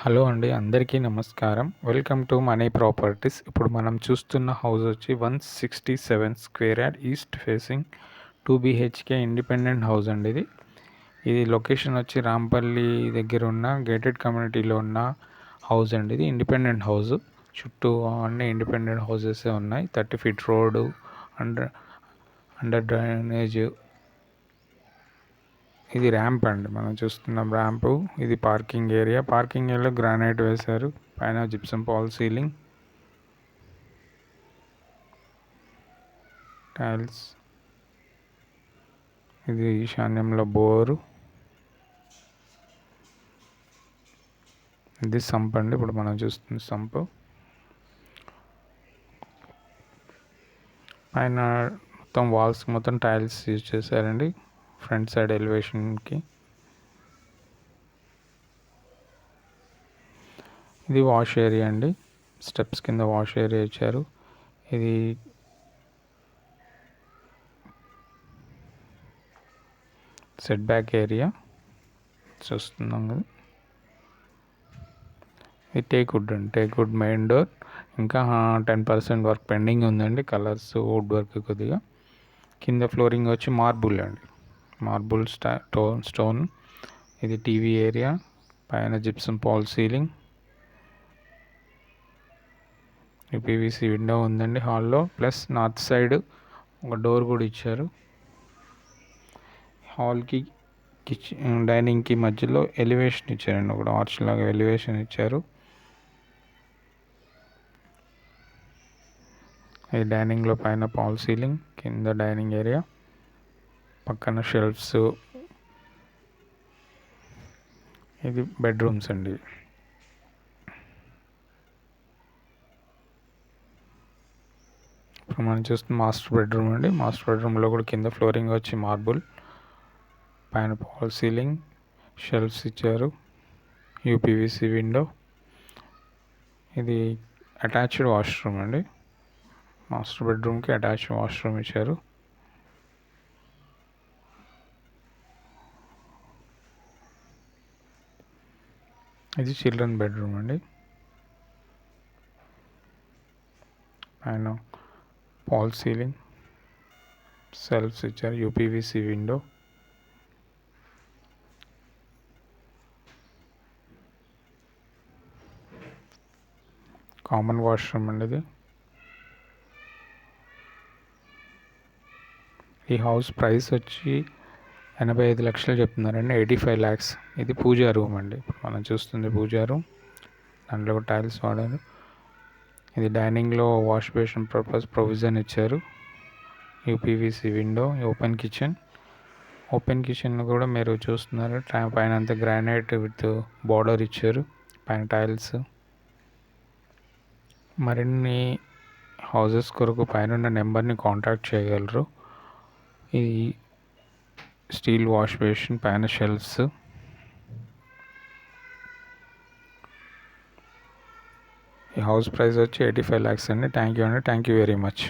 Hello అండి, అందరికీ నమస్కారం. Welcome to money properties. ఇప్పుడు మనం చూస్తున్న హౌస్ వచ్చి 167 square yard east facing 2 BHK independent house అండి. ఇది లొకేషన్ వచ్చి రాంపల్లి దగ్గర ఉన్న గేటెడ్ కమ్యూనిటీలో ఉన్న హౌస్ అండి. ఇది ఇండిపెండెంట్ హౌస్. చుట్టూ అన్ని ఇండిపెండెంట్ హౌసెసే ఉన్నాయి. 30 feet రోడ్డు, అండర్ డ్రైనేజ్. ఇది ర్యాంప్ అండి, మనం చూస్తున్నాం ర్యాంపు. ఇది పార్కింగ్ ఏరియా. పార్కింగ్ ఏరియాలో గ్రానైట్ వేశారు. పైన జిప్సం పాల్ సీలింగ్, టైల్స్. ఇది ఈశాన్యంలో బోరు. ఇది సంప్ అండి, ఇప్పుడు మనం చూస్తున్న సంపు. పైన మొత్తం వాల్స్ మొత్తం టైల్స్ యూజ్ చేశారండి ఫ్రంట్ సైడ్ ఎలివేషన్కి. ఇది వాష్ ఏరియా అండి. స్టెప్స్ కింద వాష్ ఏరియా ఇచ్చారు. ఇది సెట్ బ్యాక్ ఏరియా చూస్తున్నాం కదా. ఇది టేక్వుడ్ అండి, టేక్వుడ్ మెయిన్ డోర్. ఇంకా 10% వర్క్ పెండింగ్ ఉందండి. కలర్స్, వుడ్ వర్క్ కొద్దిగా. కింద ఫ్లోరింగ్ వచ్చి మార్బుల్ అండి, మార్బుల్ స్టోన్. ఇది టీవీ ఏరియా. పైన జిప్సం పాల్ సీలింగ్. ఈ పీవీసీ విండో ఉందండి హాల్లో. ప్లస్ నార్త్ సైడ్ ఒక డోర్ కూడా ఇచ్చారు. హాల్కి కిచెన్ డైనింగ్కి మధ్యలో ఎలివేషన్ ఇచ్చారండి, ఒక ఆర్చ్ లాగా ఎలివేషన్ ఇచ్చారు. ఈ డైనింగ్లో పైన పాల్ సీలింగ్, కింద డైనింగ్ ఏరియా, పక్కన షెల్ఫ్స్. ఇది బెడ్రూమ్స్ అండి. ఇప్పుడు మనం చూస్తున్న మాస్టర్ బెడ్రూమ్ అండి. మాస్టర్ బెడ్రూమ్లో కూడా కింద ఫ్లోరింగ్ వచ్చి మార్బుల్, పైన పాల్ సీలింగ్, షెల్ఫ్స్ ఇచ్చారు, యూపీవీసీ విండో. ఇది అటాచ్డ్ వాష్రూమ్ అండి. మాస్టర్ బెడ్రూమ్కి అటాచ్డ్ వాష్రూమ్ ఇచ్చారు. ఇది చిల్డ్రన్ బెడ్రూమ్ అండి. పైన పాల్ సీలింగ్, సెల్ఫ్స్ ఇచ్చారు, యూపీవీసీ విండో. కామన్ వాష్రూమ్ అండి ఇది. ఈ హౌస్ ప్రైస్ వచ్చి 85 లక్షలు చెప్తున్నారండి, 85 lakhs. ఇది పూజా రూమ్ అండి, మనం చూస్తుంది పూజా రూమ్. దాంట్లో టైల్స్ వాడారు. ఇది డైనింగ్లో వాష్ బేసిన్ పర్పస్ ప్రొవిజన్ ఇచ్చారు. UPVC window, open kitchen. Open kitchen కూడా మీరు చూస్తున్నారు, పైన అంతా గ్రానైట్ విత్ బార్డర్ ఇచ్చారు, పైన టైల్స్. మరిన్ని హౌసెస్ కొరకు పైన నెంబర్ని కాంటాక్ట్ చేయగలరు. ఈ స్టీల్ వాష్ బేసిన్, పైన షెల్ఫ్స్. ఈ హౌస్ ప్రైస్ వచ్చి 85 lakhs అండి. థ్యాంక్ యూ అండి, థ్యాంక్ యూ వెరీ మచ్.